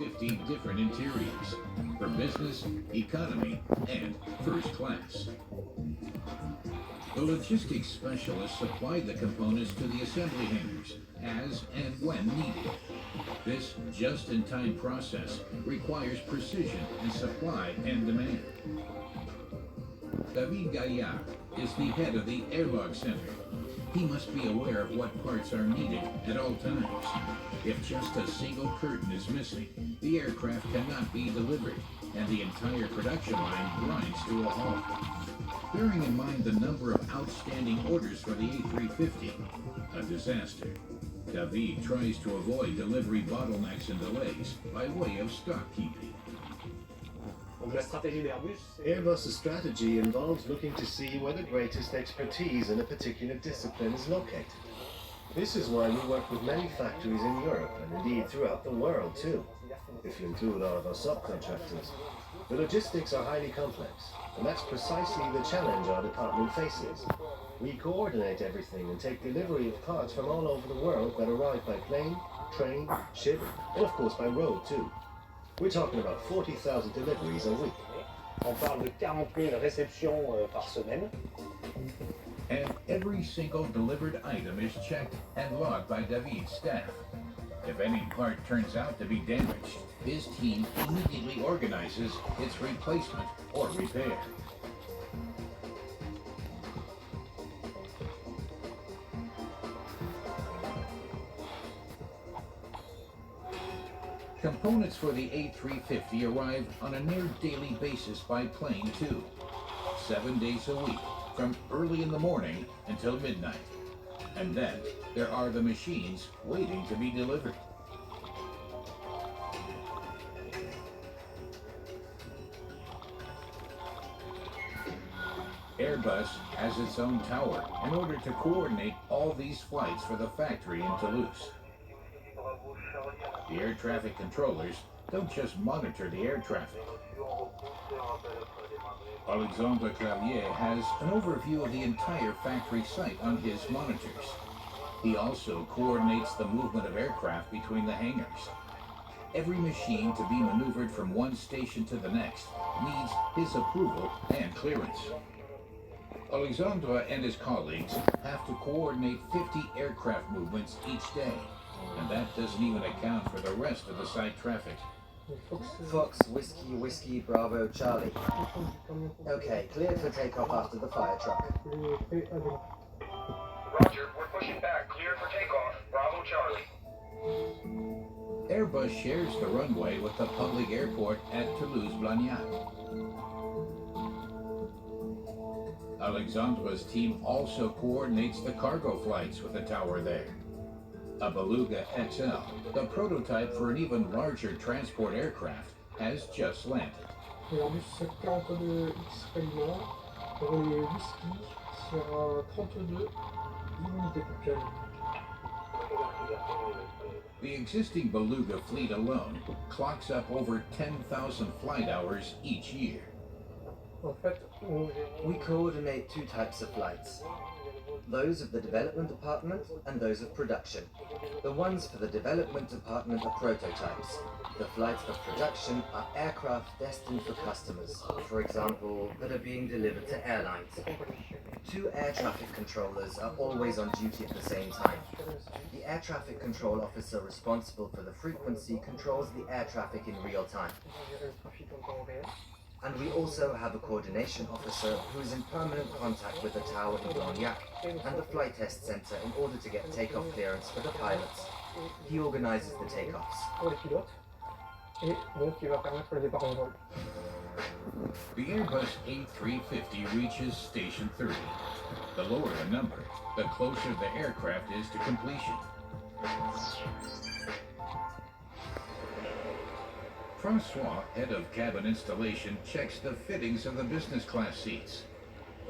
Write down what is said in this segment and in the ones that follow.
50 different interiors for business, economy, and first class. The logistics specialists supply the components to the assembly hangars as and when needed. This just-in-time process requires precision in supply and demand. David Gaillard is the head of the Airlog Center. He must be aware of what parts are needed at all times. If just a single curtain is missing, the aircraft cannot be delivered, and the entire production line grinds to a halt. Bearing in mind the number of outstanding orders for the A350, a disaster, David tries to avoid delivery bottlenecks and delays by way of stock keeping. Airbus's strategy involves looking to see where the greatest expertise in a particular discipline is located. This is why we work with many factories in Europe and indeed throughout the world too, if you include all of our subcontractors. The logistics are highly complex, and that's precisely the challenge our department faces. We coordinate everything and take delivery of parts from all over the world that arrive by plane, train, ship, and of course by road too. We're talking about 40,000 deliveries a week. On parle de 40 000 réceptions par semaine. And every single delivered item is checked and logged by David's staff. If any part turns out to be damaged, his team immediately organizes its replacement or repair. Components for the A350 arrive on a near daily basis by plane too, 7 days a week, from early in the morning until midnight. And then there are the machines waiting to be delivered. Airbus has its own tower in order to coordinate all these flights for the factory in Toulouse. The air traffic controllers don't just monitor the air traffic. Alexandre Clavier has an overview of the entire factory site on his monitors. He also coordinates the movement of aircraft between the hangars. Every machine to be maneuvered from one station to the next needs his approval and clearance. Alexandre and his colleagues have to coordinate 50 aircraft movements each day. And that doesn't even account for the rest of the site traffic. Fox, Whiskey, Bravo, Charlie. Okay, cleared for takeoff after the fire truck. Roger, we're pushing back. Cleared for takeoff. Bravo, Charlie. Airbus shares the runway with the public airport at Toulouse-Blagnac. Alexandre's team also coordinates the cargo flights with the tower there. A Beluga XL, the prototype for an even larger transport aircraft, has just landed. The existing Beluga fleet alone clocks up over 10,000 flight hours each year. We coordinate two types of flights. Those of the development department and those of production. The ones for the development department are prototypes. The flights for production are aircraft destined for customers, for example, that are being delivered to airlines. Two air traffic controllers are always on duty at the same time. The air traffic control officer responsible for the frequency controls the air traffic in real time. And we also have a coordination officer who is in permanent contact with the tower in Blagnac and the flight test center in order to get takeoff clearance for the pilots. He organizes the takeoffs. The Airbus A350 reaches Station 30. The lower the number, the closer the aircraft is to completion. Francois, head of cabin installation, checks the fittings of the business class seats.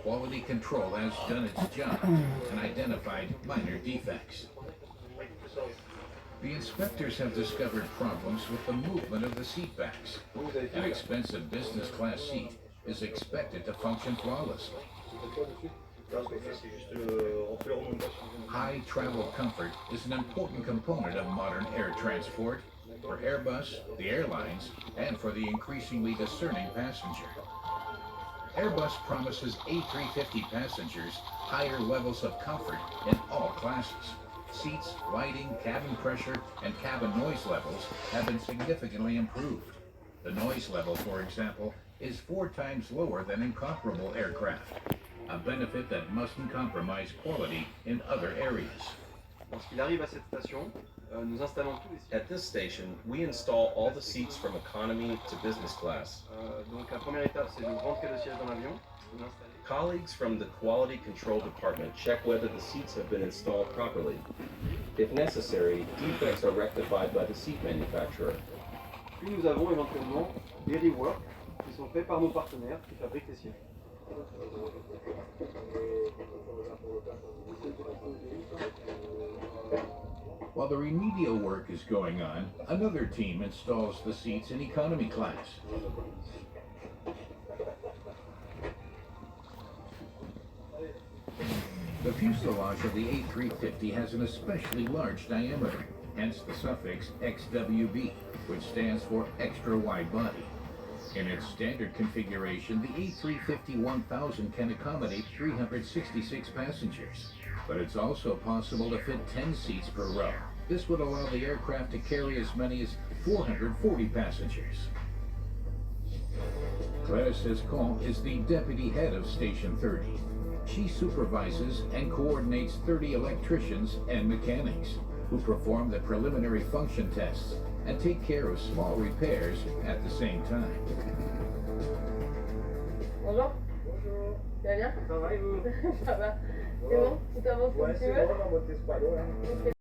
Quality control has done its job and identified minor defects. The inspectors have discovered problems with the movement of the seat backs. An expensive business class seat is expected to function flawlessly. High travel comfort is an important component of modern air transport, for Airbus, the airlines, and for the increasingly discerning passenger. Airbus promises A350 passengers higher levels of comfort in all classes. Seats, lighting, cabin pressure, and cabin noise levels have been significantly improved. The noise level, for example, is 4 times lower than in comparable aircraft, a benefit that mustn't compromise quality in other areas. Lorsqu'il arrive à cette station, nous installons tous les sièges. At this station, we install all the seats from economy to business class. Donc la première étape, c'est de rentrer le siège dans l'avion, de l'installer. Colleagues from the Quality Control Department check whether the seats have been installed properly. If necessary, defects are rectified by the seat manufacturer. Puis nous avons éventuellement des reworks qui sont faits par nos partenaires qui fabriquent les sièges. While the remedial work is going on, another team installs the seats in economy class. The fuselage of the A350 has an especially large diameter, hence the suffix XWB, which stands for extra wide body. In its standard configuration, the A350-1000 can accommodate 366 passengers, but it's also possible to fit 10 seats per row. This would allow the aircraft to carry as many as 440 passengers. Claire Sescon is the deputy head of Station 30. She supervises and coordinates 30 electricians and mechanics who perform the preliminary function tests and take care of small repairs at the same time. Bonjour. Bonjour. Tu vas bien? Ça va et vous? Ça va. C'est bon? Tout avance comme tu veux? C'est bon, on va monter ce panneau là.